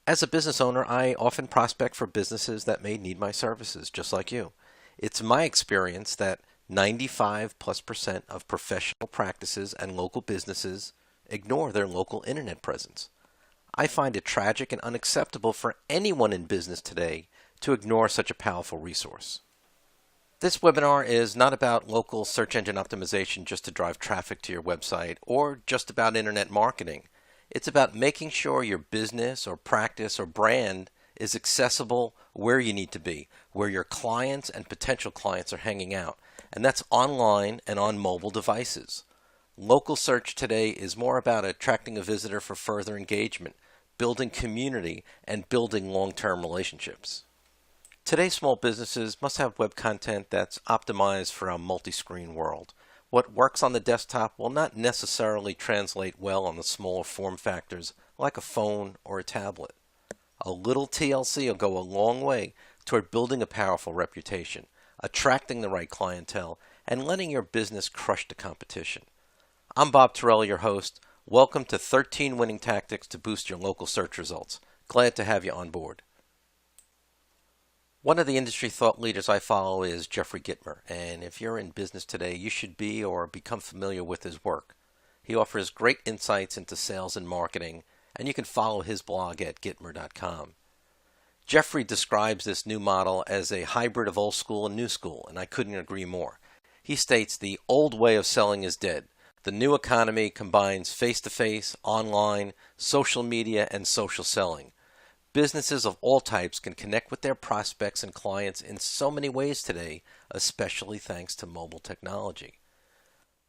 As a business owner, I often prospect for businesses that may need my services, just like you. It's my experience that 95 plus percent of professional practices and local businesses ignore their local internet presence. I find it tragic and unacceptable for anyone in business today to ignore such a powerful resource. This webinar is not about local search engine optimization just to drive traffic to your website or just about internet marketing. It's about making sure your business or practice or brand is accessible where you need to be, where your clients and potential clients are hanging out, and that's online and on mobile devices. Local search today is more about attracting a visitor for further engagement, building community, and building long-term relationships. Today's small businesses must have web content that's optimized for a multi-screen world. What works on the desktop will not necessarily translate well on the smaller form factors like a phone or a tablet. A little TLC will go a long way toward building a powerful reputation, attracting the right clientele, and letting your business crush the competition. I'm Bob Torelli, your host. Welcome to 13 Winning Tactics to Boost Your Local Search Results. Glad to have you on board. One of the industry thought leaders I follow is Jeffrey Gitomer, and if you're in business today, you should be or become familiar with his work. He offers great insights into sales and marketing, and you can follow his blog at gitomer.com. Jeffrey describes this new model as a hybrid of old school and new school, and I couldn't agree more. He states the old way of selling is dead. The new economy combines face-to-face, online, social media, and social selling. Businesses of all types can connect with their prospects and clients in so many ways today, especially thanks to mobile technology.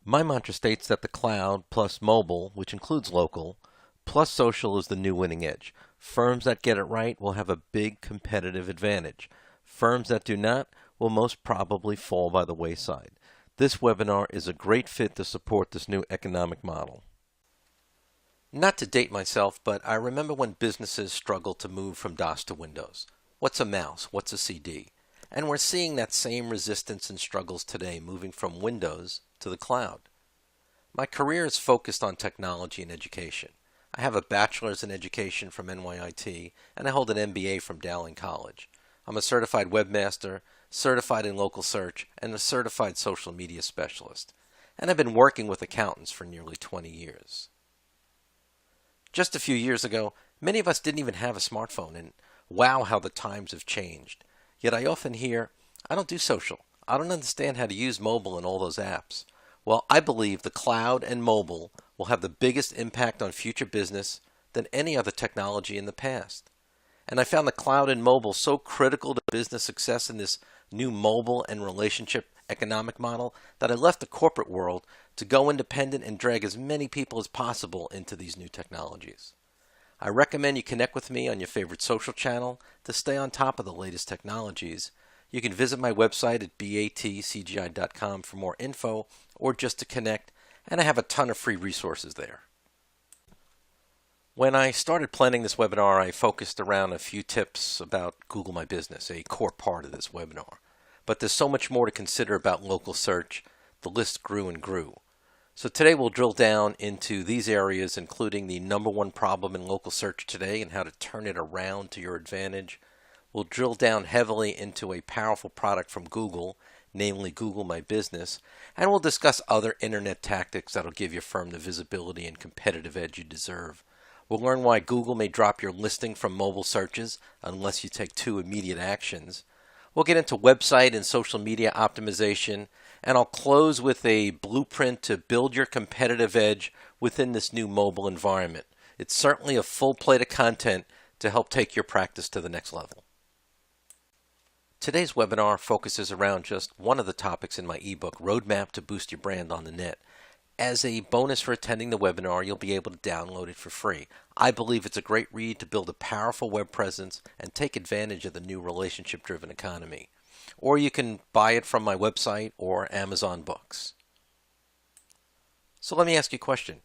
My mantra states that the cloud plus mobile, which includes local, plus social is the new winning edge. Firms that get it right will have a big competitive advantage. Firms that do not will most probably fall by the wayside. This webinar is a great fit to support this new economic model. Not to date myself, but I remember when businesses struggled to move from DOS to Windows. What's a mouse? What's a CD? And we're seeing that same resistance and struggles today, moving from Windows to the cloud. My career is focused on technology and education. I have a bachelor's in education from NYIT, and I hold an MBA from Dowling College. I'm a certified webmaster, certified in local search, and a certified social media specialist. And I've been working with accountants for nearly 20 years. Just a few years ago, many of us didn't even have a smartphone, and wow, how the times have changed. Yet I often hear, I don't do social. I don't understand how to use mobile and all those apps. Well, I believe the cloud and mobile will have the biggest impact on future business than any other technology in the past. And I found the cloud and mobile so critical to business success in this new mobile and relationship economic model that I left the corporate world to go independent and drag as many people as possible into these new technologies. I recommend you connect with me on your favorite social channel to stay on top of the latest technologies. You can visit my website at batcgi.com for more info or just to connect, and I have a ton of free resources there. When I started planning this webinar, I focused around a few tips about Google My Business, a core part of this webinar. But there's so much more to consider about local search. The list grew and grew. So today we'll drill down into these areas, including the number one problem in local search today and how to turn it around to your advantage. We'll drill down heavily into a powerful product from Google, namely Google My Business, and we'll discuss other internet tactics that'll give your firm the visibility and competitive edge you deserve. We'll learn why Google may drop your listing from mobile searches unless you take 2 immediate actions. We'll get into website and social media optimization, and I'll close with a blueprint to build your competitive edge within this new mobile environment. It's certainly a full plate of content to help take your practice to the next level. Today's webinar focuses around just one of the topics in my ebook, Roadmap to Boost Your Brand on the Net. As a bonus for attending the webinar, you'll be able to download it for free. I believe it's a great read to build a powerful web presence and take advantage of the new relationship-driven economy. Or you can buy it from my website or Amazon Books. So let me ask you a question.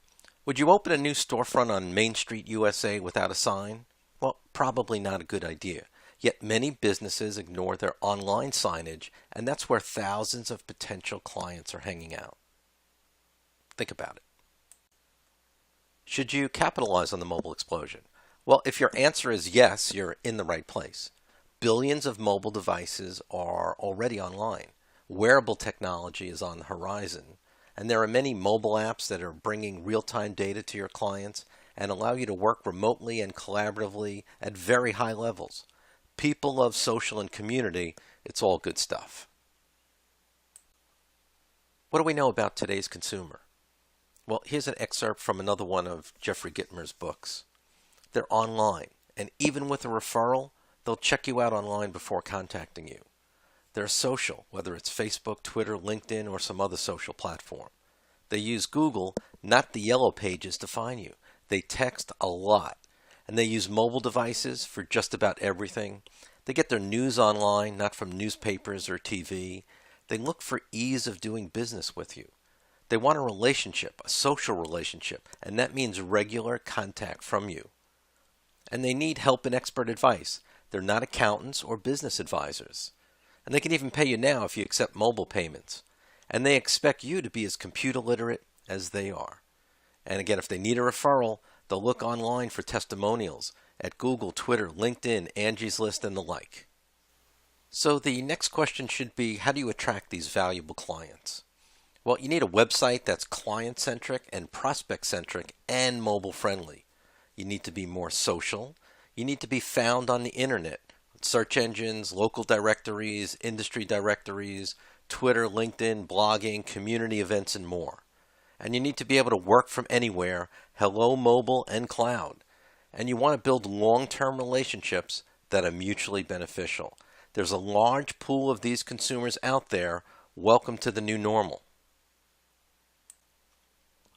Would you open a new storefront on Main Street, USA without a sign? Well, probably not a good idea. Yet many businesses ignore their online signage, and that's where thousands of potential clients are hanging out. Think about it. Should you capitalize on the mobile explosion? Well, if your answer is yes, you're in the right place. Billions of mobile devices are already online. Wearable technology is on the horizon, and there are many mobile apps that are bringing real-time data to your clients and allow you to work remotely and collaboratively at very high levels. People love social and community. It's all good stuff. What do we know about today's consumer? Well, here's an excerpt from another one of Jeffrey Gitmer's books. They're online, and even with a referral, they'll check you out online before contacting you. They're social, whether it's Facebook, Twitter, LinkedIn, or some other social platform. They use Google, not the yellow pages, to find you. They text a lot, and they use mobile devices for just about everything. They get their news online, not from newspapers or TV. They look for ease of doing business with you. They want a relationship, a social relationship, and that means regular contact from you. And they need help and expert advice. They're not accountants or business advisors. And they can even pay you now if you accept mobile payments. And they expect you to be as computer literate as they are. And again, if they need a referral, they'll look online for testimonials at Google, Twitter, LinkedIn, Angie's List, and the like. So the next question should be, how do you attract these valuable clients? Well, you need a website that's client-centric and prospect-centric and mobile-friendly. You need to be more social. You need to be found on the internet, search engines, local directories, industry directories, Twitter, LinkedIn, blogging, community events, and more. And you need to be able to work from anywhere, hello mobile and cloud. And you want to build long-term relationships that are mutually beneficial. There's a large pool of these consumers out there. Welcome to the new normal.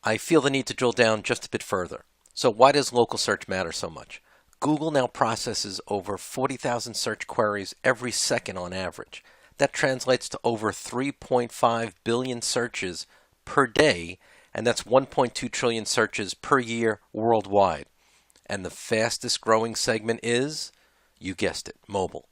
I feel the need to drill down just a bit further. So why does local search matter so much? Google now processes over 40,000 search queries every second on average. That translates to over 3.5 billion searches per day, and that's 1.2 trillion searches per year worldwide. And the fastest growing segment is, you guessed it, mobile.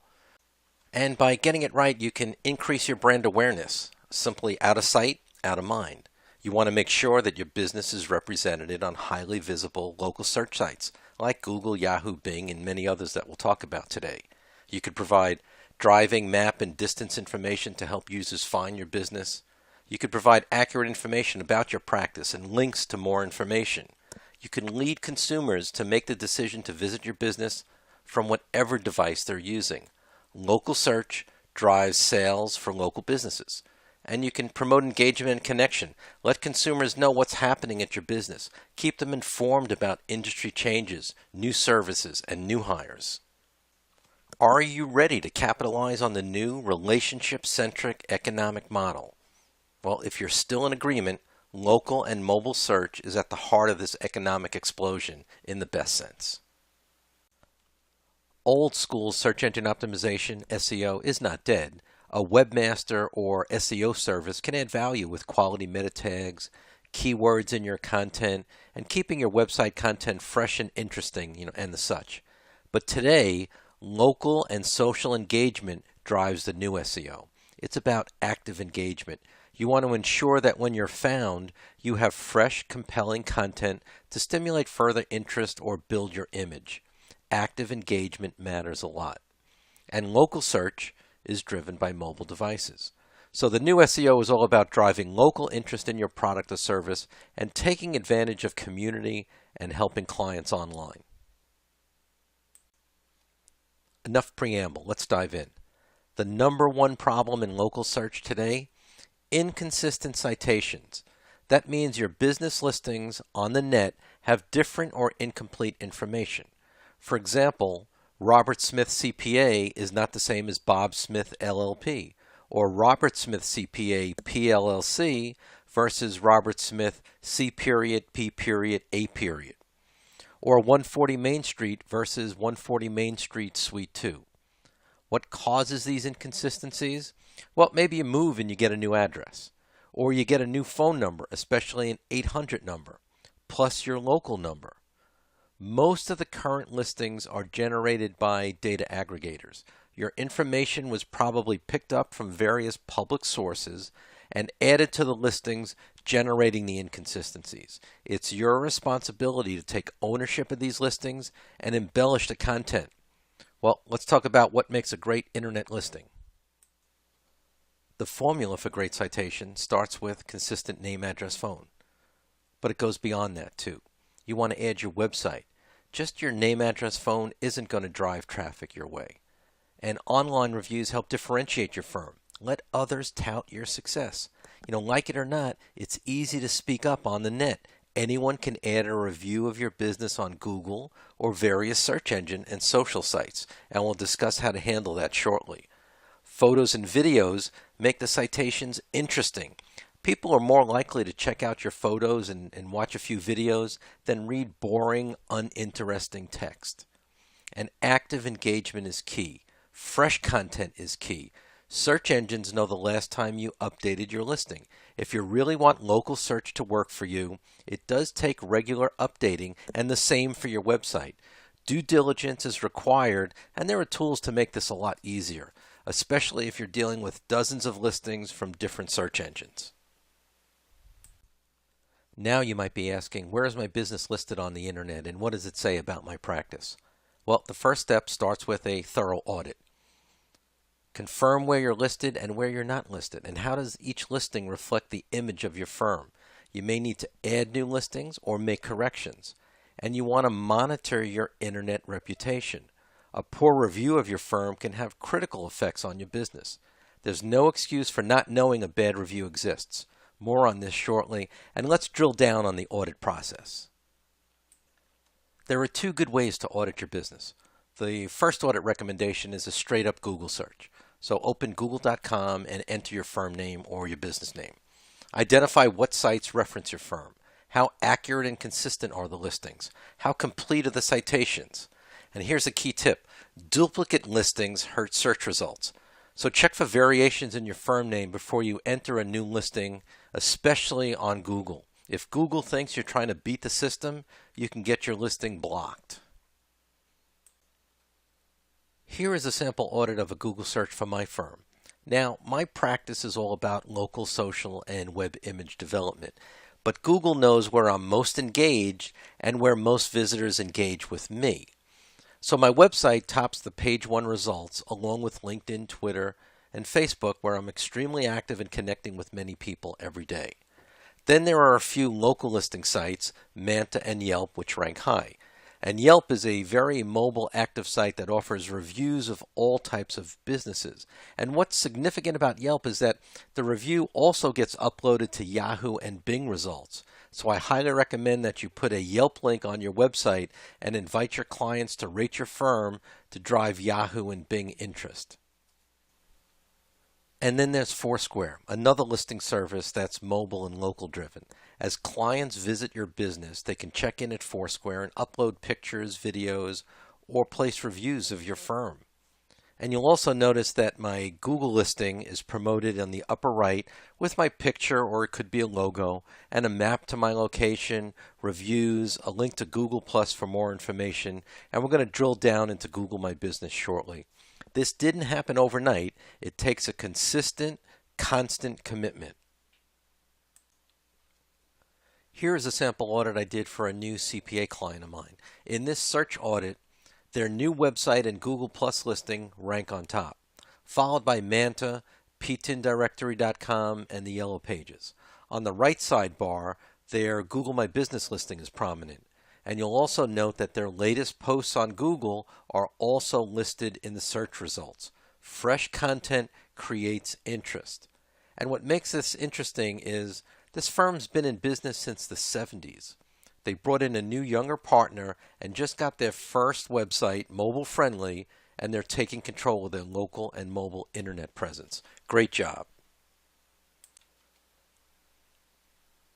And by getting it right, you can increase your brand awareness. Simply out of sight, out of mind. You want to make sure that your business is represented on highly visible local search sites like Google, Yahoo, Bing, and many others that we'll talk about today. You could provide driving, map, and distance information to help users find your business. You could provide accurate information about your practice and links to more information. You can lead consumers to make the decision to visit your business from whatever device they're using. Local search drives sales for local businesses. And you can promote engagement and connection. Let consumers know what's happening at your business. Keep them informed about industry changes, new services, and new hires. Are you ready to capitalize on the new relationship-centric economic model? Well, if you're still in agreement, local and mobile search is at the heart of this economic explosion in the best sense. Old school search engine optimization, SEO, is not dead. A webmaster or SEO service can add value with quality meta tags, keywords in your content, and keeping your website content fresh and interesting, and the such. But today, local and social engagement drives the new SEO. It's about active engagement. You want to ensure that when you're found, you have fresh, compelling content to stimulate further interest or build your image. Active engagement matters a lot. And local search is driven by mobile devices. So the new SEO is all about driving local interest in your product or service and taking advantage of community and helping clients online. Enough preamble, let's dive in. The number one problem in local search today, inconsistent citations. That means your business listings on the net have different or incomplete information. For example, Robert Smith CPA is not the same as Bob Smith LLP, or Robert Smith CPA PLLC versus Robert Smith C period P period A period, or 140 Main Street versus 140 Main Street Suite 2. What causes these inconsistencies? Well, maybe you move and you get a new address, or you get a new phone number, especially an 800 number, plus your local number. Most of the current listings are generated by data aggregators. Your information was probably picked up from various public sources and added to the listings generating the inconsistencies. It's your responsibility to take ownership of these listings and embellish the content. Well, let's talk about what makes a great internet listing. The formula for great citation starts with consistent name, address, phone. But it goes beyond that too. You want to add your website. Just your name, address, phone isn't going to drive traffic your way. And online reviews help differentiate your firm. Let others tout your success. Like it or not, it's easy to speak up on the net. Anyone can add a review of your business on Google or various search engine and social sites, and we'll discuss how to handle that shortly. Photos and videos make the citations interesting. People are more likely to check out your photos and watch a few videos than read boring, uninteresting text. And active engagement is key. Fresh content is key. Search engines know the last time you updated your listing. If you really want local search to work for you, it does take regular updating, and the same for your website. Due diligence is required, and there are tools to make this a lot easier, especially if you're dealing with dozens of listings from different search engines. Now you might be asking, where is my business listed on the internet and what does it say about my practice? Well, the first step starts with a thorough audit. Confirm where you're listed and where you're not listed, and how does each listing reflect the image of your firm. You may need to add new listings or make corrections, and you want to monitor your internet reputation. A poor review of your firm can have critical effects on your business. There's no excuse for not knowing a bad review exists. More on this shortly, and let's drill down on the audit process. There are two good ways to audit your business. The first audit recommendation is a straight-up Google search. So open google.com and enter your firm name or your business name. Identify what sites reference your firm. How accurate and consistent are the listings? How complete are the citations? And here's a key tip. Duplicate listings hurt search results. So check for variations in your firm name before you enter a new listing, especially on Google. If Google thinks you're trying to beat the system, you can get your listing blocked. Here is a sample audit of a Google search for my firm. Now, my practice is all about local social and web image development, but Google knows where I'm most engaged and where most visitors engage with me. So my website tops the page 1 results along with LinkedIn, Twitter, and Facebook, where I'm extremely active in connecting with many people every day. Then there are a few local listing sites, Manta and Yelp, which rank high. And Yelp is a very mobile, active site that offers reviews of all types of businesses. And what's significant about Yelp is that the review also gets uploaded to Yahoo and Bing results. So I highly recommend that you put a Yelp link on your website and invite your clients to rate your firm to drive Yahoo and Bing interest. And then there's Foursquare, another listing service that's mobile and local driven. As clients visit your business, they can check in at Foursquare and upload pictures, videos, or place reviews of your firm. And you'll also notice that my Google listing is promoted on the upper right with my picture, or it could be a logo, and a map to my location, reviews, a link to Google Plus for more information, and we're going to drill down into Google My Business shortly. This didn't happen overnight. It takes a consistent, constant commitment. Here is a sample audit I did for a new CPA client of mine. In this search audit, their new website and Google Plus listing rank on top, followed by Manta, ptindirectory.com, and the Yellow Pages. On the right sidebar, their Google My Business listing is prominent. And you'll also note that their latest posts on Google are also listed in the search results. Fresh content creates interest. And what makes this interesting is this firm's been in business since the 70s. They brought in a new younger partner and just got their first website mobile friendly, and they're taking control of their local and mobile internet presence. Great job.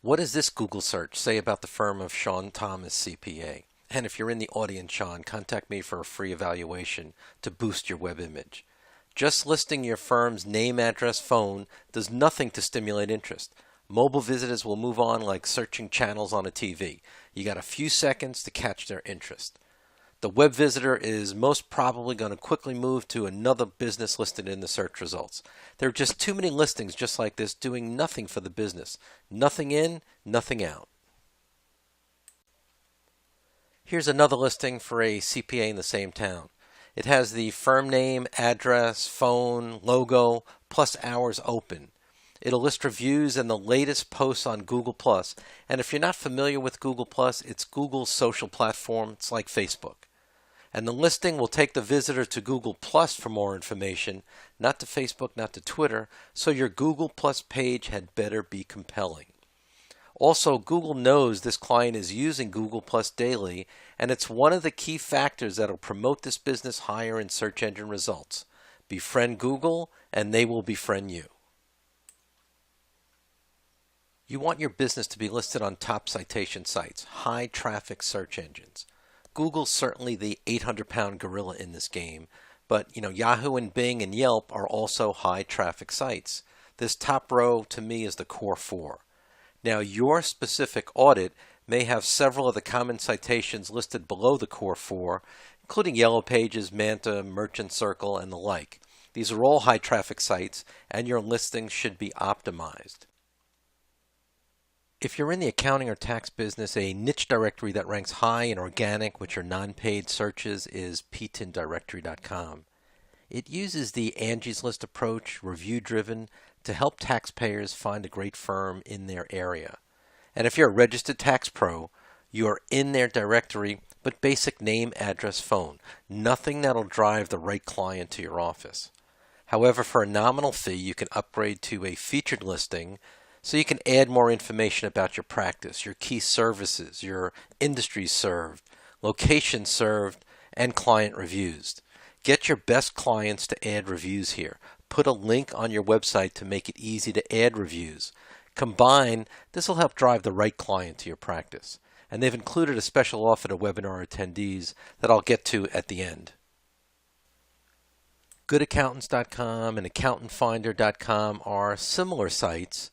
What does this Google search say about the firm of Sean Thomas CPA? And if you're in the audience, Sean, contact me for a free evaluation to boost your web image. Just listing your firm's name, address, phone does nothing to stimulate interest. Mobile visitors will move on like searching channels on a TV. You got a few seconds to catch their interest. The web visitor is most probably going to quickly move to another business listed in the search results. There are just too many listings just like this doing nothing for the business. Nothing in, nothing out. Here's another listing for a CPA in the same town. It has the firm name, address, phone, logo, plus hours open. It'll list reviews and the latest posts on Google+. And if you're not familiar with Google+, it's Google's social platform. It's like Facebook. And the listing will take the visitor to Google+ for more information, not to Facebook, not to Twitter, so your Google+ page had better be compelling. Also, Google knows this client is using Google+ daily, and it's one of the key factors that will promote this business higher in search engine results. Befriend Google, and they will befriend you. You want your business to be listed on top citation sites, high traffic search engines. Google's certainly the 800-pound gorilla in this game, but Yahoo and Bing and Yelp are also high traffic sites. This top row to me is the core four. Now, your specific audit may have several of the common citations listed below the core four, including Yellow Pages, Manta, Merchant Circle, and the like. These are all high traffic sites, and your listings should be optimized. If you're in the accounting or tax business, a niche directory that ranks high in organic, which are non-paid searches, is ptindirectory.com. It uses the Angie's List approach, review-driven, to help taxpayers find a great firm in their area. And if you're a registered tax pro, you are in their directory, but basic name, address, phone. Nothing that'll drive the right client to your office. However, for a nominal fee, you can upgrade to a featured listing so you can add more information about your practice, your key services, your industry served, location served, and client reviews. Get your best clients to add reviews here. Put a link on your website to make it easy to add reviews. Combined, this will help drive the right client to your practice. And they've included a special offer to webinar attendees that I'll get to at the end. GoodAccountants.com and AccountantFinder.com are similar sites.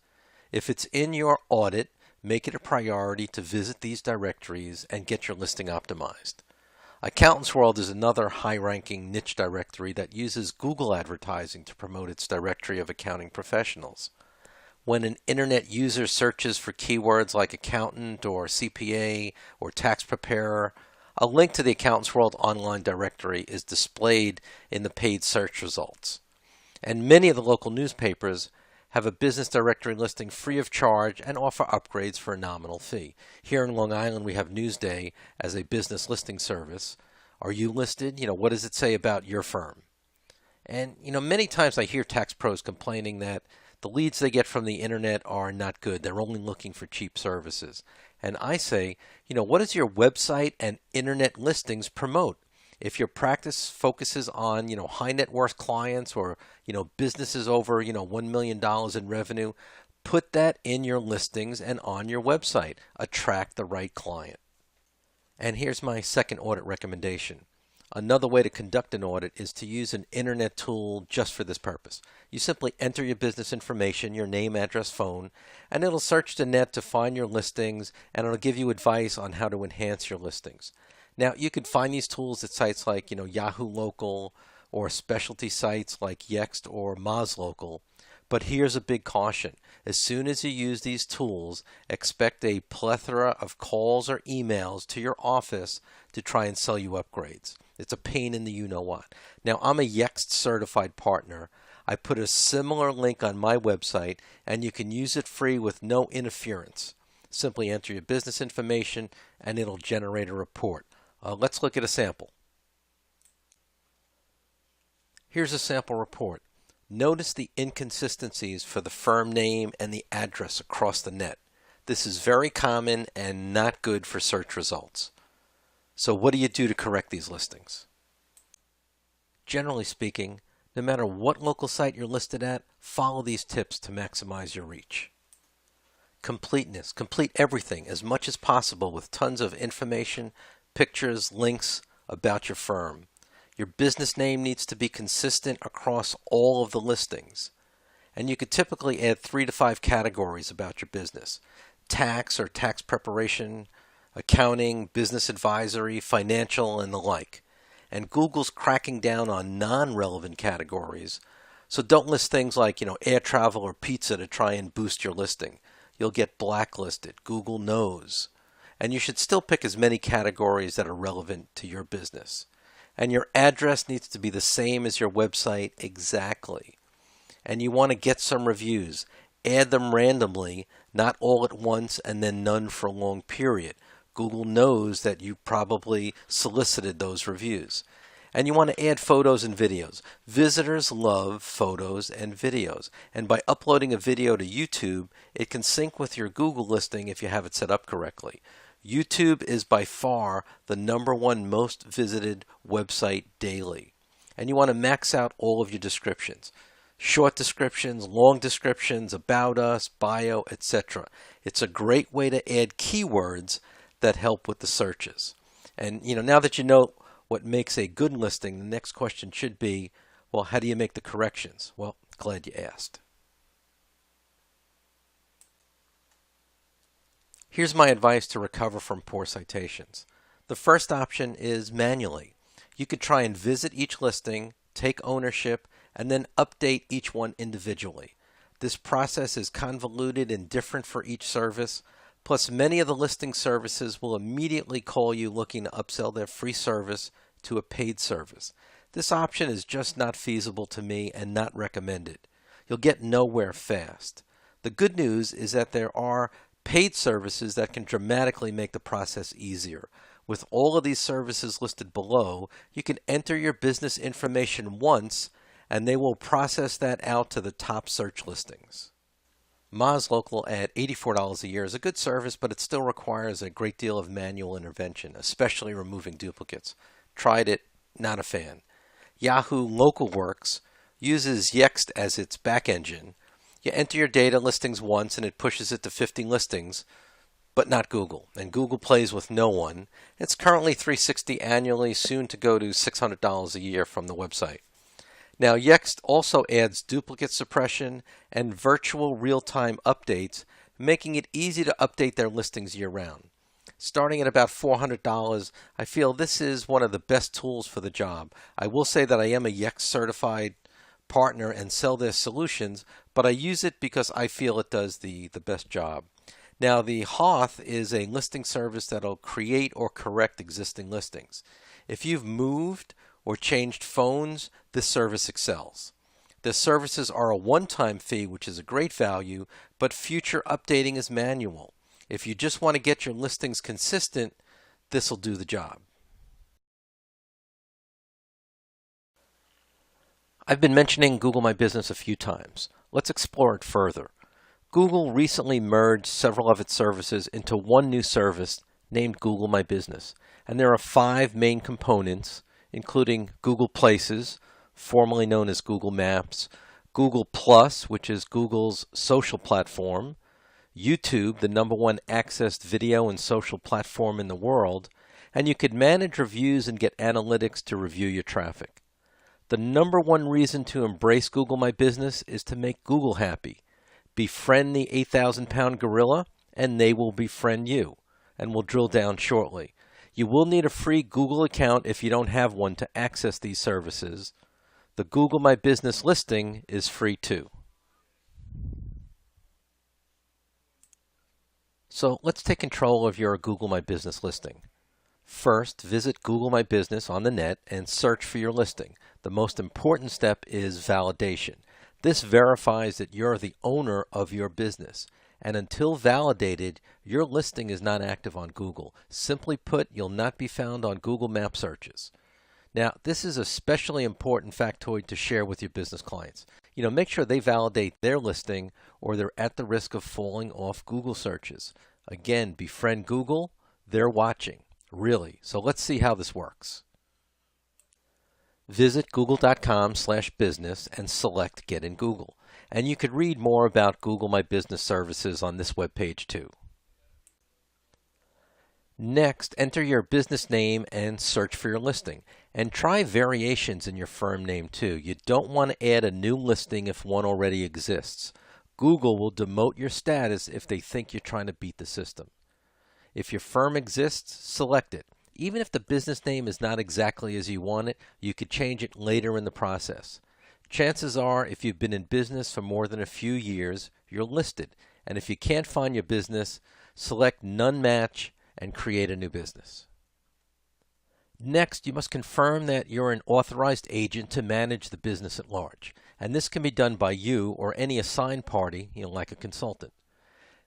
If it's in your audit, make it a priority to visit these directories and get your listing optimized. Accountants World is another high-ranking niche directory that uses Google advertising to promote its directory of accounting professionals. When an internet user searches for keywords like accountant or CPA or tax preparer, a link to the Accountants World online directory is displayed in the paid search results. And many of the local newspapers have a business directory listing free of charge and offer upgrades for a nominal fee. Here in Long Island, we have Newsday as a business listing service. Are you listed? What does it say about your firm? And, many times I hear tax pros complaining that the leads they get from the internet are not good. They're only looking for cheap services. And I say, what does your website and internet listings promote? If your practice focuses on, high net worth clients or, businesses over, $1 million in revenue, put that in your listings and on your website. Attract the right client. And here's my second audit recommendation. Another way to conduct an audit is to use an internet tool just for this purpose. You simply enter your business information, your name, address, phone, and it'll search the net to find your listings, and it'll give you advice on how to enhance your listings. Now, you could find these tools at sites like, Yahoo Local or specialty sites like Yext or MozLocal. But here's a big caution. As soon as you use these tools, expect a plethora of calls or emails to your office to try and sell you upgrades. It's a pain in the you-know-what. Now, I'm a Yext certified partner. I put a similar link on my website, and you can use it free with no interference. Simply enter your business information, and it'll generate a report. Let's look at a sample. Here's a sample report. Notice the inconsistencies for the firm name and the address across the net. This is very common and not good for search results. So what do you do to correct these listings? Generally speaking, no matter what local site you're listed at, follow these tips to maximize your reach. Completeness. Complete everything as much as possible with tons of information, pictures, links about your firm. Your business name needs to be consistent across all of the listings. And you could typically add 3 to 5 categories about your business. Tax or tax preparation, accounting, business advisory, financial, and the like. And Google's cracking down on non-relevant categories. So don't list things like, air travel or pizza to try and boost your listing. You'll get blacklisted. Google knows. And you should still pick as many categories that are relevant to your business. And your address needs to be the same as your website exactly. And you want to get some reviews. Add them randomly, not all at once and then none for a long period. Google knows that you probably solicited those reviews. And you want to add photos and videos. Visitors love photos and videos. And by uploading a video to YouTube, it can sync with your Google listing if you have it set up correctly. YouTube is by far the #1 most visited website daily. And you want to max out all of your descriptions. Short descriptions, long descriptions, about us, bio, etc. It's a great way to add keywords that help with the searches. And now that you know what makes a good listing, the next question should be, well, how do you make the corrections? Well, glad you asked. Here's my advice to recover from poor citations. The first option is manually. You could try and visit each listing, take ownership, and then update each one individually. This process is convoluted and different for each service. Plus, many of the listing services will immediately call you looking to upsell their free service to a paid service. This option is just not feasible to me and not recommended. You'll get nowhere fast. The good news is that there are paid services that can dramatically make the process easier. With all of these services listed below, you can enter your business information once and they will process that out to the top search listings. Moz Local at $84 a year is a good service, but it still requires a great deal of manual intervention, especially removing duplicates. Tried it, not a fan. Yahoo Local Works uses Yext as its back engine. You enter your data listings once and it pushes it to 50 listings, but not Google. And Google plays with no one. It's currently $360 annually, soon to go to $600 a year from the website. Now, Yext also adds duplicate suppression and virtual real-time updates, making it easy to update their listings year-round. Starting at about $400, I feel this is one of the best tools for the job. I will say that I am a Yext certified partner and sell their solutions, but I use it because I feel it does the best job. Now, the Hoth is a listing service that will create or correct existing listings. If you've moved or changed phones, this service excels. The services are a one-time fee, which is a great value, but future updating is manual. If you just want to get your listings consistent, this will do the job. I've been mentioning Google My Business a few times. Let's explore it further. Google recently merged several of its services into one new service named Google My Business. And there are 5 main components, including Google Places, formerly known as Google Maps, Google Plus, which is Google's social platform, YouTube, the #1 accessed video and social platform in the world, and you could manage reviews and get analytics to review your traffic. The #1 reason to embrace Google My Business is to make Google happy. Befriend the 8,000-pound gorilla, and they will befriend you, and we'll drill down shortly. You will need a free Google account if you don't have one to access these services. The Google My Business listing is free too. So let's take control of your Google My Business listing. First, visit Google My Business on the net and search for your listing. The most important step is validation. This verifies that you're the owner of your business. And until validated, your listing is not active on Google. Simply put, you'll not be found on Google Map searches. Now, this is a especially important factoid to share with your business clients. Make sure they validate their listing or they're at the risk of falling off Google searches. Again, befriend Google, they're watching, really. So let's see how this works. Visit google.com/business and select Get in Google. And you could read more about Google My Business services on this webpage too. Next, enter your business name and search for your listing. And try variations in your firm name too. You don't want to add a new listing if one already exists. Google will demote your status if they think you're trying to beat the system. If your firm exists, select it. Even if the business name is not exactly as you want it, you could change it later in the process. Chances are, if you've been in business for more than a few years, you're listed. And if you can't find your business, select None Match and create a new business. Next, you must confirm that you're an authorized agent to manage the business at large. And this can be done by you or any assigned party, like a consultant.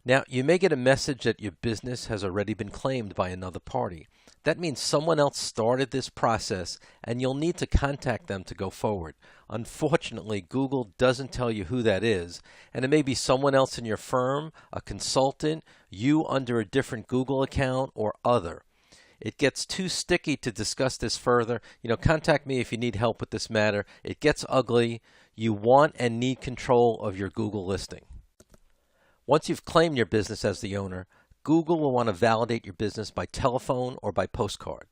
Now, you may get a message that your business has already been claimed by another party. That means someone else started this process and you'll need to contact them to go forward. Unfortunately, Google doesn't tell you who that is, and it may be someone else in your firm, a consultant, you under a different Google account, or other. It gets too sticky to discuss this further. Contact me if you need help with this matter. It gets ugly. You want and need control of your Google listing. Once you've claimed your business as the owner, Google will want to validate your business by telephone or by postcard.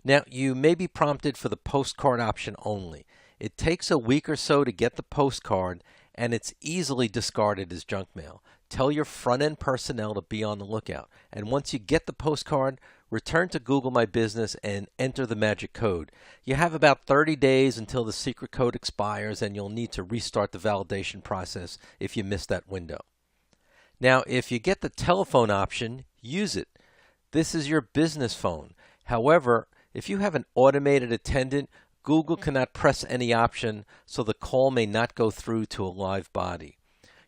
Now, you may be prompted for the postcard option only. It takes a week or so to get the postcard, and it's easily discarded as junk mail. Tell your front-end personnel to be on the lookout. And once you get the postcard, return to Google My Business and enter the magic code. You have about 30 days until the secret code expires, and you'll need to restart the validation process if you miss that window. Now, if you get the telephone option, use it. This is your business phone. However, if you have an automated attendant, Google cannot press any option, so the call may not go through to a live body.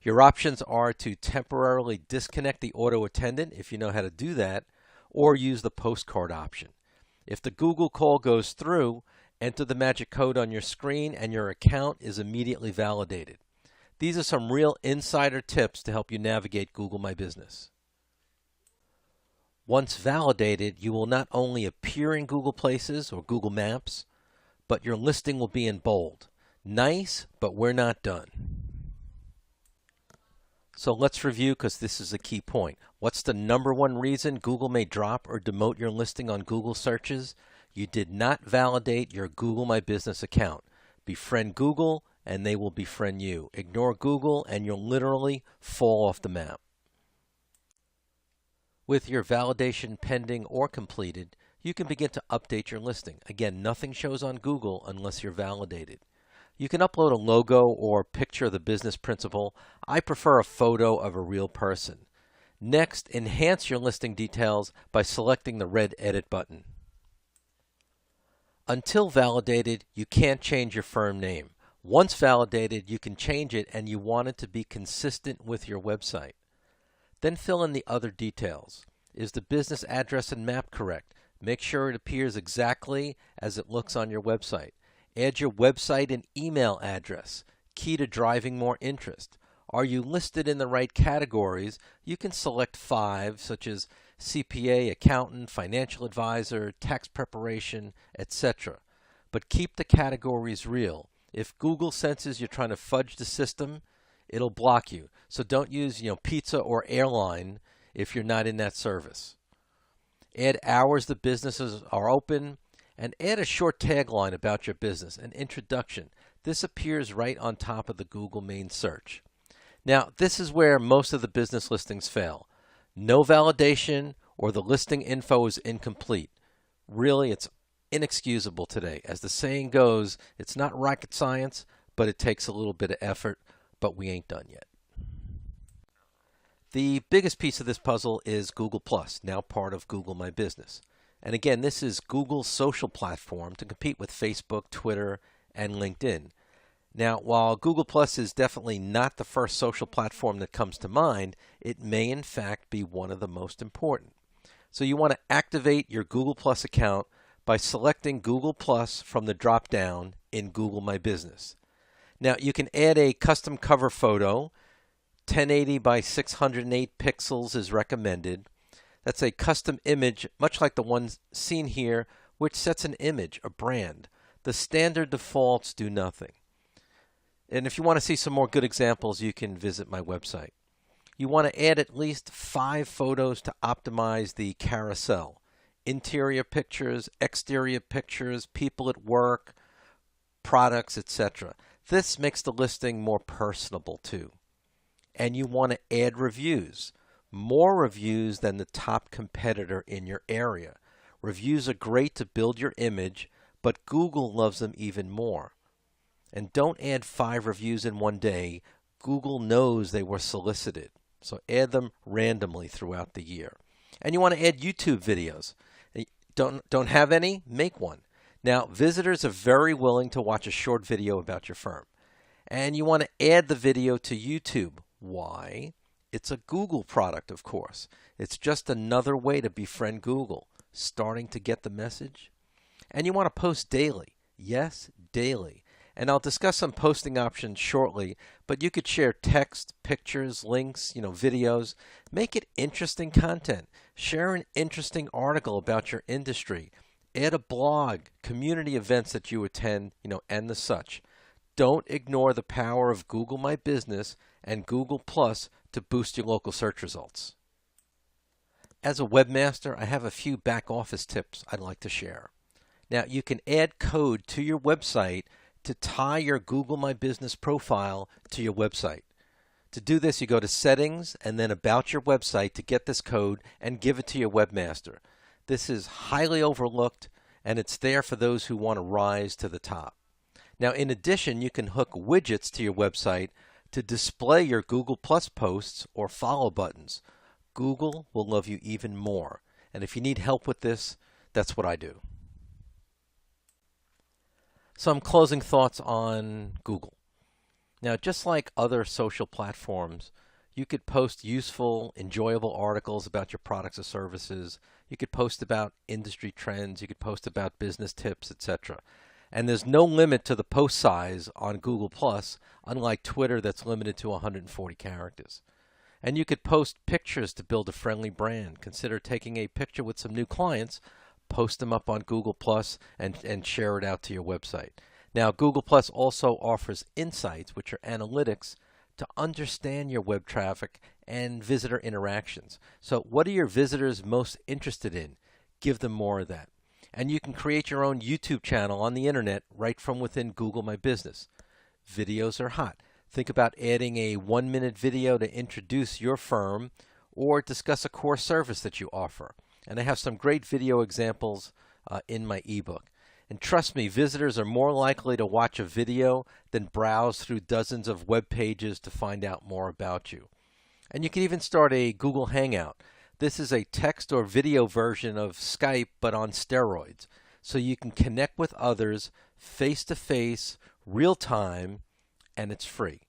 Your options are to temporarily disconnect the auto attendant, if you know how to do that, or use the postcard option. If the Google call goes through, enter the magic code on your screen and your account is immediately validated. These are some real insider tips to help you navigate Google My Business. Once validated, you will not only appear in Google Places or Google Maps, but your listing will be in bold. Nice, but we're not done. So let's review, because this is a key point. What's the number one reason Google may drop or demote your listing on Google searches? You did not validate your Google My Business account. Befriend Google, and they will befriend you. Ignore Google, and you'll literally fall off the map. With your validation pending or completed, you can begin to update your listing. Again, nothing shows on Google unless you're validated. You can upload a logo or picture of the business principal. I prefer a photo of a real person. Next, enhance your listing details by selecting the red Edit button. Until validated, you can't change your firm name. Once validated, you can change it, and you want it to be consistent with your website. Then fill in the other details. Is the business address and map correct? Make sure it appears exactly as it looks on your website. Add your website and email address, key to driving more interest. Are you listed in the right categories? You can select 5, such as CPA, accountant, financial advisor, tax preparation, etc. But keep the categories real. If Google senses you're trying to fudge the system, it'll block you. So don't use, pizza or airline if you're not in that service. Add hours the businesses are open, and add a short tagline about your business, an introduction. This appears right on top of the Google main search. Now, this is where most of the business listings fail. No validation, or the listing info is incomplete. Really, it's inexcusable today. As the saying goes, it's not rocket science, but it takes a little bit of effort, but we ain't done yet. The biggest piece of this puzzle is Google+, now part of Google My Business. And again, this is Google's social platform to compete with Facebook, Twitter, and LinkedIn. Now, while Google Plus is definitely not the first social platform that comes to mind, it may in fact be one of the most important. So you want to activate your Google Plus account by selecting Google Plus from the drop-down in Google My Business. Now, you can add a custom cover photo. 1080 by 608 pixels is recommended. That's a custom image, much like the one seen here, which sets an image, a brand. The standard defaults do nothing. And if you want to see some more good examples, you can visit my website. You want to add at least 5 photos to optimize the carousel. Interior pictures, exterior pictures, people at work, products, etc. This makes the listing more personable too. And you want to add reviews. more reviews than the top competitor in your area. Reviews are great to build your image, but Google loves them even more. And don't add 5 reviews in one day. Google knows they were solicited. So add them randomly throughout the year. And you want to add YouTube videos. Don't have any? Make one. Now, visitors are very willing to watch a short video about your firm. And you want to add the video to YouTube. Why? It's a Google product, of course. It's just another way to befriend Google. Starting to get the message? And you want to post daily. Yes, daily. And I'll discuss some posting options shortly, but you could share text, pictures, links, videos. Make it interesting content. Share an interesting article about your industry. Add a blog, community events that you attend, and the such. Don't ignore the power of Google My Business and Google Plus to boost your local search results. As a webmaster, I have a few back office tips I'd like to share. Now, you can add code to your website to tie your Google My Business profile to your website. To do this, you go to Settings and then About Your Website to get this code and give it to your webmaster. This is highly overlooked, and it's there for those who want to rise to the top. Now, in addition, you can hook widgets to your website to display your Google Plus posts or follow buttons. Google will love you even more. And if you need help with this, that's what I do. Some closing thoughts on Google. Now, just like other social platforms, you could post useful, enjoyable articles about your products or services. You could post about industry trends. You could post about business tips, etc. And there's no limit to the post size on Google+, unlike Twitter that's limited to 140 characters. And you could post pictures to build a friendly brand. Consider taking a picture with some new clients, post them up on Google+, and share it out to your website. Now, Google+ also offers insights, which are analytics, to understand your web traffic and visitor interactions. So what are your visitors most interested in? Give them more of that. And you can create your own YouTube channel on the internet right from within Google My Business. Videos are hot. Think about adding a 1-minute video to introduce your firm or discuss a core service that you offer. And I have some great video examples in my ebook. And trust me, visitors are more likely to watch a video than browse through dozens of web pages to find out more about you. And you can even start a Google Hangout. This is a text or video version of Skype, but on steroids. So you can connect with others face-to-face, real-time, and it's free.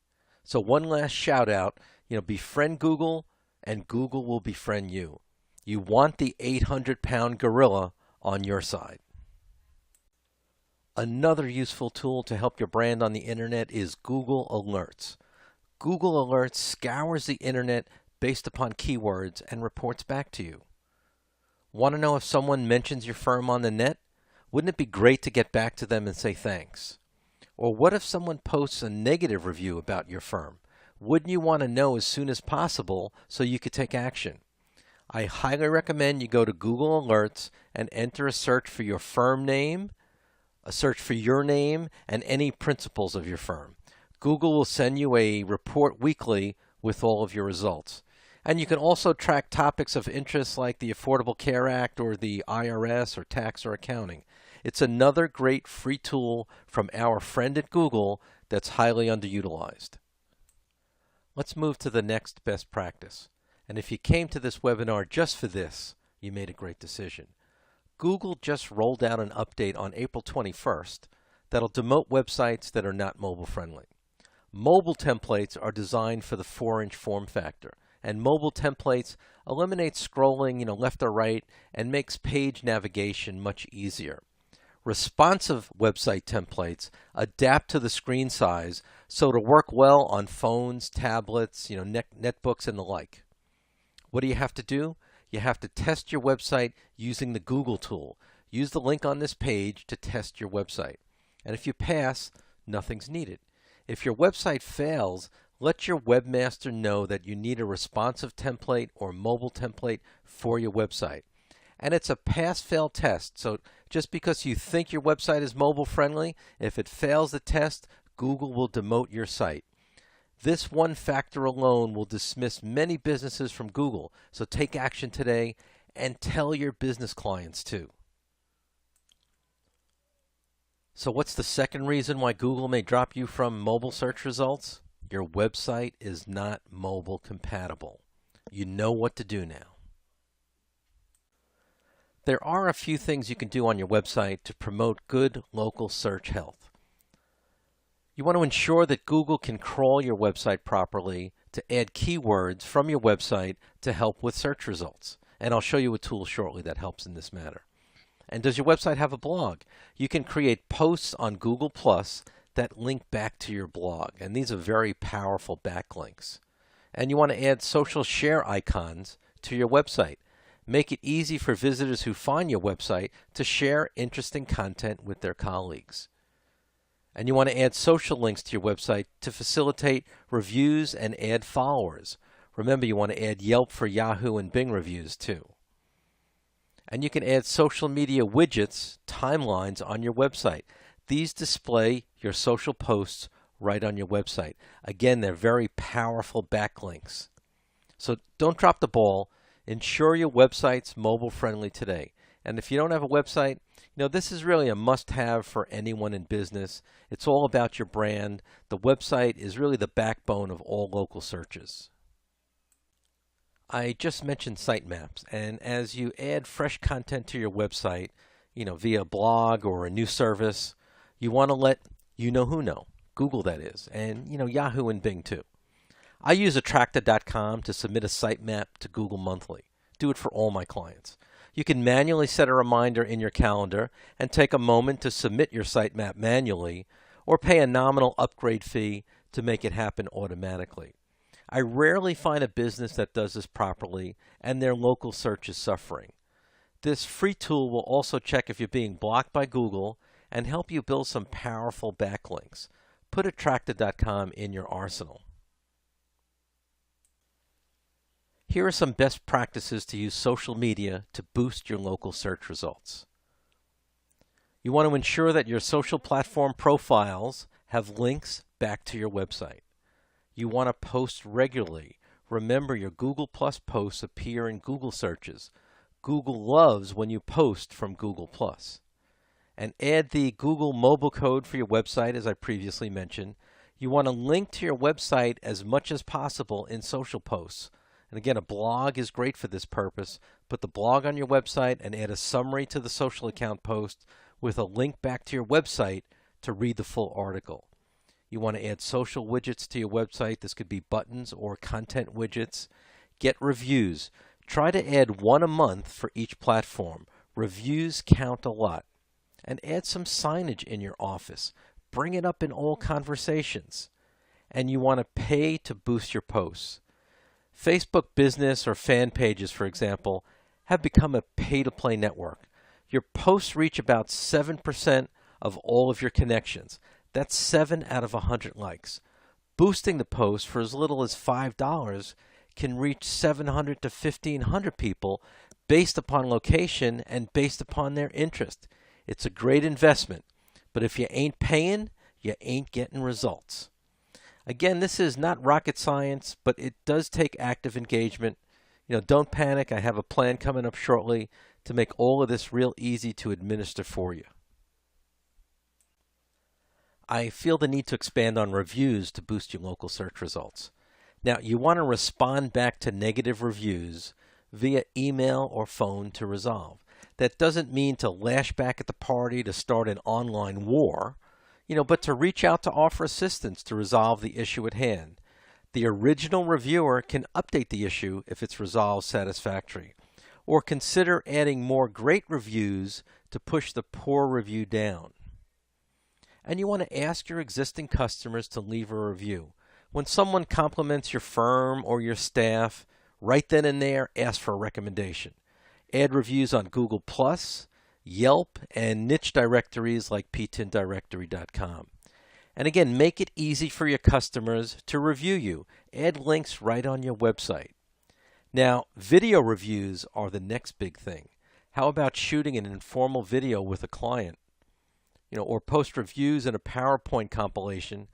So one last shout out, befriend Google, and Google will befriend you. You want the 800-pound gorilla on your side. Another useful tool to help your brand on the internet is Google Alerts. Google Alerts scours the internet based upon keywords and reports back to you. Want to know if someone mentions your firm on the net? Wouldn't it be great to get back to them and say thanks? Or what if someone posts a negative review about your firm? Wouldn't you want to know as soon as possible so you could take action? I highly recommend you go to Google Alerts and enter a search for your firm name, a search for your name, and any principals of your firm. Google will send you a report weekly with all of your results. And you can also track topics of interest like the Affordable Care Act or the IRS or tax or accounting. It's another great free tool from our friend at Google that's highly underutilized. Let's move to the next best practice. And if you came to this webinar just for this, you made a great decision. Google just rolled out an update on April 21st that'll demote websites that are not mobile friendly. Mobile templates are designed for the 4-inch form factor, and mobile templates eliminate scrolling, left or right, and makes page navigation much easier. Responsive website templates adapt to the screen size so to work well on phones, tablets, netbooks, and the like. What do you have to do? You have to test your website using the Google tool. Use the link on this page to test your website. And if you pass, nothing's needed. If your website fails, let your webmaster know that you need a responsive template or mobile template for your website. And it's a pass-fail test. So just because you think your website is mobile friendly, if it fails the test, Google will demote your site. This one factor alone will dismiss many businesses from Google, so take action today and tell your business clients too. So what's the second reason why Google may drop you from mobile search results? Your website is not mobile compatible. You know what to do now. There are a few things you can do on your website to promote good local search health. You want to ensure that Google can crawl your website properly to add keywords from your website to help with search results. And I'll show you a tool shortly that helps in this matter. And does your website have a blog? You can create posts on Google Plus that link back to your blog. And these are very powerful backlinks. And you want to add social share icons to your website. Make it easy for visitors who find your website to share interesting content with their colleagues. And you want to add social links to your website to facilitate reviews and add followers. Remember, you want to add Yelp for Yahoo and Bing reviews too. And you can add social media widgets, timelines on your website. These display your social posts right on your website. Again, they're very powerful backlinks. So don't drop the ball. Ensure your website's mobile friendly today. And if you don't have a website, this is really a must-have for anyone in business. It's all about your brand. The website is really the backbone of all local searches. I just mentioned sitemaps, and as you add fresh content to your website, via blog or a new service, you want to let who know, Google that is, and Yahoo and Bing too. I use Attracta.com to submit a sitemap to Google monthly. Do it for all my clients. You can manually set a reminder in your calendar and take a moment to submit your sitemap manually, or pay a nominal upgrade fee to make it happen automatically. I rarely find a business that does this properly and their local search is suffering. This free tool will also check if you're being blocked by Google and help you build some powerful backlinks. Put Attracta.com in your arsenal. Here are some best practices to use social media to boost your local search results. You want to ensure that your social platform profiles have links back to your website. You want to post regularly. Remember, your Google Plus posts appear in Google searches. Google loves when you post from Google Plus. And add the Google mobile code for your website, as I previously mentioned. You want to link to your website as much as possible in social posts. And again, a blog is great for this purpose. Put the blog on your website and add a summary to the social account post with a link back to your website to read the full article. You want to add social widgets to your website. This could be buttons or content widgets. Get reviews. Try to add one a month for each platform. Reviews count a lot. And add some signage in your office. Bring it up in all conversations. And you want to pay to boost your posts. Facebook business or fan pages, for example, have become a pay-to-play network. Your posts reach about 7% of all of your connections. That's 7 out of 100 likes. Boosting the post for as little as $5 can reach 700 to 1,500 people based upon location and based upon their interest. It's a great investment, but if you ain't paying, you ain't getting results. Again, this is not rocket science, but it does take active engagement. Don't panic. I have a plan coming up shortly to make all of this real easy to administer for you. I feel the need to expand on reviews to boost your local search results. Now, you want to respond back to negative reviews via email or phone to resolve. That doesn't mean to lash back at the party to start an online war, but to reach out to offer assistance to resolve the issue at hand. The original reviewer can update the issue if it's resolved satisfactorily, or consider adding more great reviews to push the poor review down. And you want to ask your existing customers to leave a review. When someone compliments your firm or your staff, right then and there, ask for a recommendation. Add reviews on Google+, Yelp, and niche directories like ptindirectory.com. And again, make it easy for your customers to review you. Add links right on your website. Now, video reviews are the next big thing. How about shooting an informal video with a client? Or post reviews in a PowerPoint compilation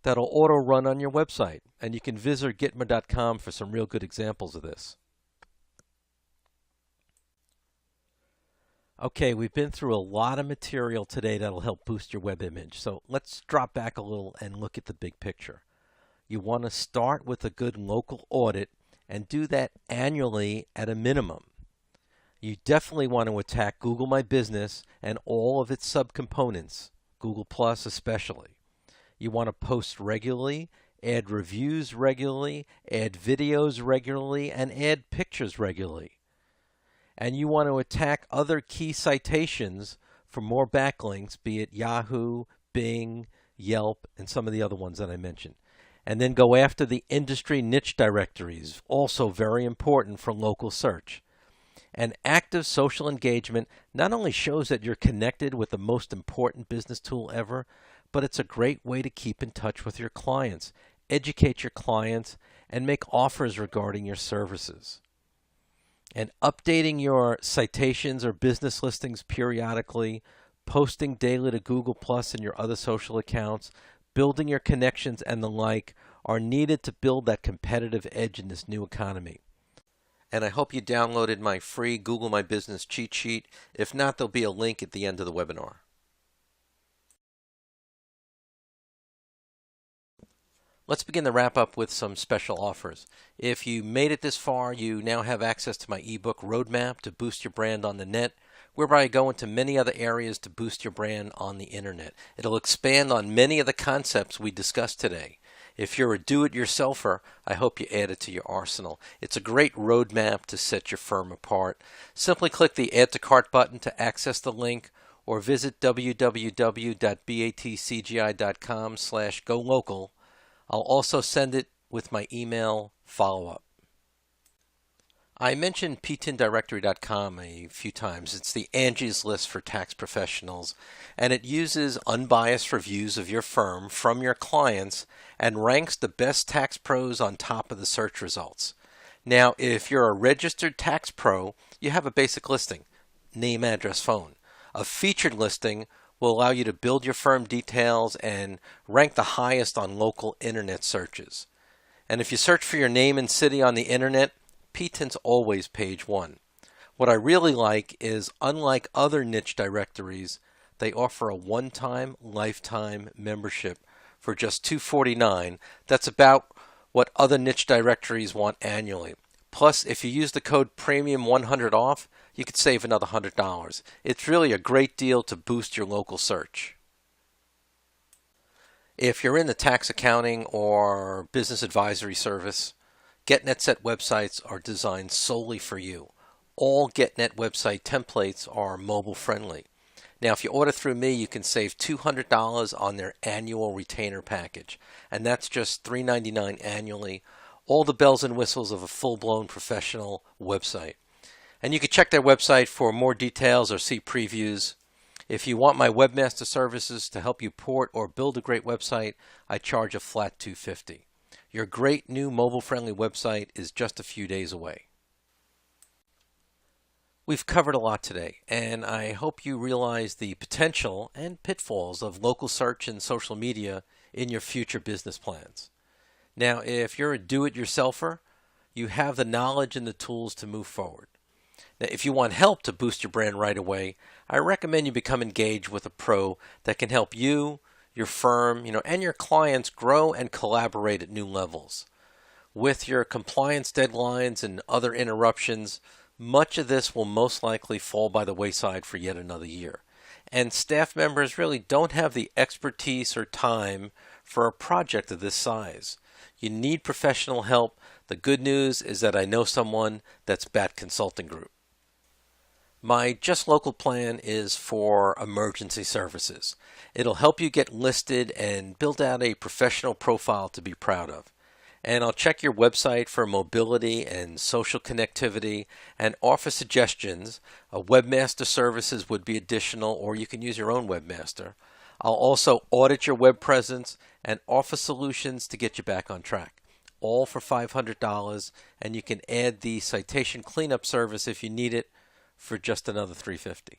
that'll auto-run on your website. And you can visit Gitmer.com for some real good examples of this. Okay, we've been through a lot of material today that'll help boost your web image. So let's drop back a little and look at the big picture. You want to start with a good local audit and do that annually at a minimum. You definitely want to attack Google My Business and all of its subcomponents, Google Plus especially. You want to post regularly, add reviews regularly, add videos regularly, and add pictures regularly. And you want to attack other key citations for more backlinks, be it Yahoo, Bing, Yelp, and some of the other ones that I mentioned. And then go after the industry niche directories, also very important for local search. And active social engagement not only shows that you're connected with the most important business tool ever, but it's a great way to keep in touch with your clients, educate your clients, and make offers regarding your services. And updating your citations or business listings periodically, posting daily to Google Plus and your other social accounts, building your connections and the like are needed to build that competitive edge in this new economy. And I hope you downloaded my free Google My Business cheat sheet. If not, there'll be a link at the end of the webinar. Let's begin the wrap up with some special offers. If you made it this far, you now have access to my ebook Roadmap to Boost Your Brand on the Net, whereby I go into many other areas to boost your brand on the internet. It'll expand on many of the concepts we discussed today. If you're a do-it-yourselfer, I hope you add it to your arsenal. It's a great roadmap to set your firm apart. Simply click the Add to Cart button to access the link, or visit www.batcgi.com/golocal. I'll also send it with my email follow-up. I mentioned ptindirectory.com a few times. It's the Angie's List for tax professionals, and it uses unbiased reviews of your firm from your clients and ranks the best tax pros on top of the search results. Now, if you're a registered tax pro, you have a basic listing, name, address, phone. A featured listing will allow you to build your firm details and rank the highest on local internet searches. And if you search for your name and city on the internet, PTIN's always page one. What I really like is, unlike other niche directories, they offer a one-time lifetime membership for just $249. That's about what other niche directories want annually. Plus, if you use the code PREMIUM100OFF, you could save another $100. It's really a great deal to boost your local search. If you're in the tax accounting or business advisory service, GetNetSet websites are designed solely for you. All GetNet website templates are mobile friendly. Now, if you order through me, you can save $200 on their annual retainer package, and that's just $399 annually. All the bells and whistles of a full-blown professional website. And you can check their website for more details or see previews. If you want my webmaster services to help you port or build a great website, I charge a flat $250. Your great new mobile-friendly website is just a few days away. We've covered a lot today, and I hope you realize the potential and pitfalls of local search and social media in your future business plans. Now, if you're a do-it-yourselfer, you have the knowledge and the tools to move forward. Now, if you want help to boost your brand right away, I recommend you become engaged with a pro that can help you, your firm, and your clients grow and collaborate at new levels. With your compliance deadlines and other interruptions, much of this will most likely fall by the wayside for yet another year. And staff members really don't have the expertise or time for a project of this size. You need professional help. The good news is that I know someone that's BAT Consulting Group. My Just Local plan is for emergency services. It'll help you get listed and build out a professional profile to be proud of. And I'll check your website for mobility and social connectivity and offer suggestions. Webmaster services would be additional, or you can use your own webmaster. I'll also audit your web presence and offer solutions to get you back on track. All for $500, and you can add the citation cleanup service if you need it for just another $350.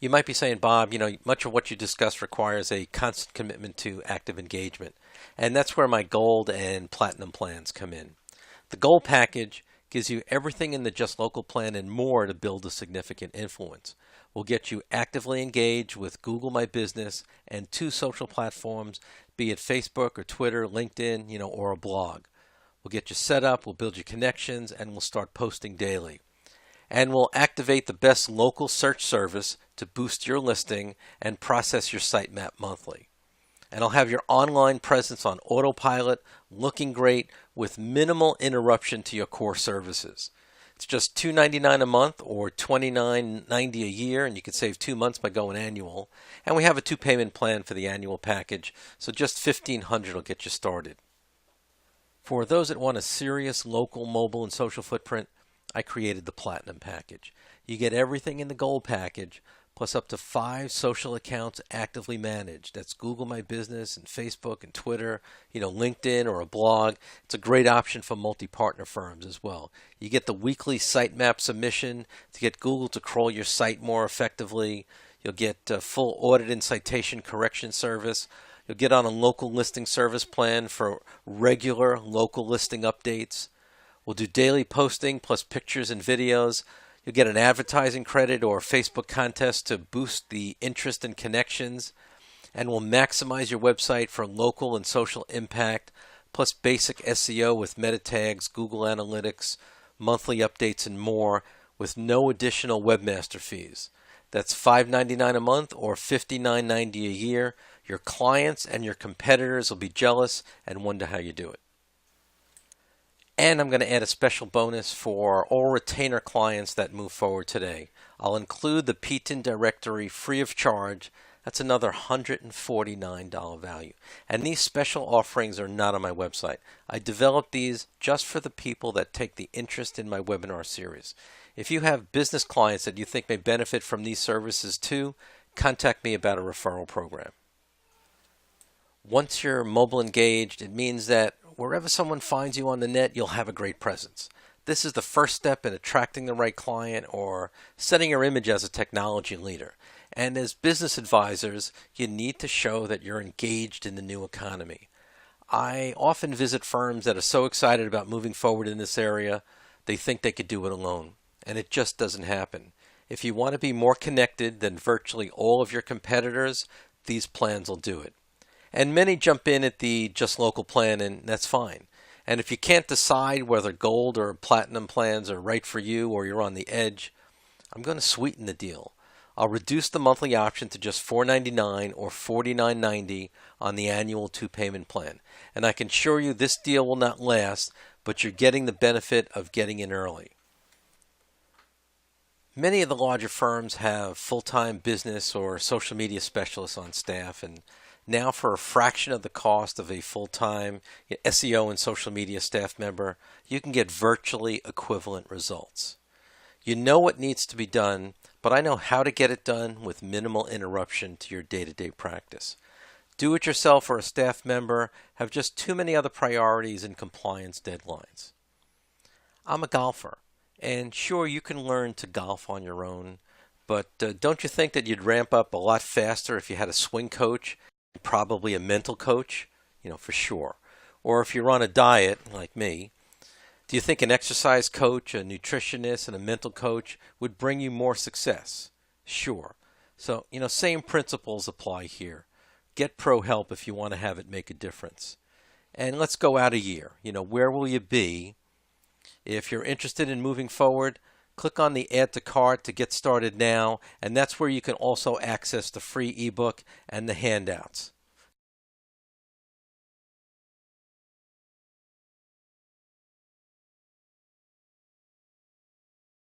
You might be saying, Bob, much of what you discussed requires a constant commitment to active engagement. And that's where my gold and platinum plans come in. The gold package gives you everything in the Just Local plan and more to build a significant influence. We'll get you actively engaged with Google My Business and 2 social platforms, be it Facebook or Twitter, LinkedIn, or a blog. We'll get you set up, we'll build you connections, and we'll start posting daily. And we'll activate the best local search service to boost your listing and process your sitemap monthly. And I'll have your online presence on autopilot, looking great with minimal interruption to your core services. It's just $2.99 a month or $29.90 a year, and you can save 2 months by going annual. And we have a 2-payment plan for the annual package, so just $1,500 will get you started. For those that want a serious local, mobile, and social footprint, I created the Platinum package. You get everything in the Gold package, plus up to 5 social accounts actively managed. That's Google My Business and Facebook and Twitter, LinkedIn or a blog. It's a great option for multi-partner firms as well. You get the weekly sitemap submission to get Google to crawl your site more effectively. You'll get full audit and citation correction service. You'll get on a local listing service plan for regular local listing updates. We'll do daily posting plus pictures and videos. You'll get an advertising credit or Facebook contest to boost the interest and connections. And we'll maximize your website for local and social impact, plus basic SEO with meta tags, Google Analytics, monthly updates, and more with no additional webmaster fees. That's $5.99 a month or $59.90 a year. Your clients and your competitors will be jealous and wonder how you do it. And I'm going to add a special bonus for all retainer clients that move forward today. I'll include the PTIN directory free of charge. That's another $149 value. And these special offerings are not on my website. I developed these just for the people that take the interest in my webinar series. If you have business clients that you think may benefit from these services too, contact me about a referral program. Once you're mobile engaged, it means that wherever someone finds you on the net, you'll have a great presence. This is the first step in attracting the right client or setting your image as a technology leader. And as business advisors, you need to show that you're engaged in the new economy. I often visit firms that are so excited about moving forward in this area, they think they could do it alone. And it just doesn't happen. If you want to be more connected than virtually all of your competitors, these plans will do it. And many jump in at the Just Local plan, and that's fine. And if you can't decide whether gold or platinum plans are right for you or you're on the edge, I'm going to sweeten the deal. I'll reduce the monthly option to just $4.99 or $49.90 on the annual 2-payment plan. And I can assure you this deal will not last, but you're getting the benefit of getting in early. Many of the larger firms have full-time business or social media specialists on staff, and now for a fraction of the cost of a full-time SEO and social media staff member, you can get virtually equivalent results. You know what needs to be done, but I know how to get it done with minimal interruption to your day-to-day practice. Do-it-yourself or a staff member have just too many other priorities and compliance deadlines. I'm a golfer, and sure, you can learn to golf on your own, but don't you think that you'd ramp up a lot faster if you had a swing coach? Probably a mental coach, for sure. Or if you're on a diet, like me, do you think an exercise coach, a nutritionist, and a mental coach would bring you more success? Sure. So, same principles apply here. Get pro help if you want to have it make a difference. And let's go out a year. Where will you be? If you're interested in moving forward, click on the Add to Cart to get started now, and that's where you can also access the free ebook and the handouts.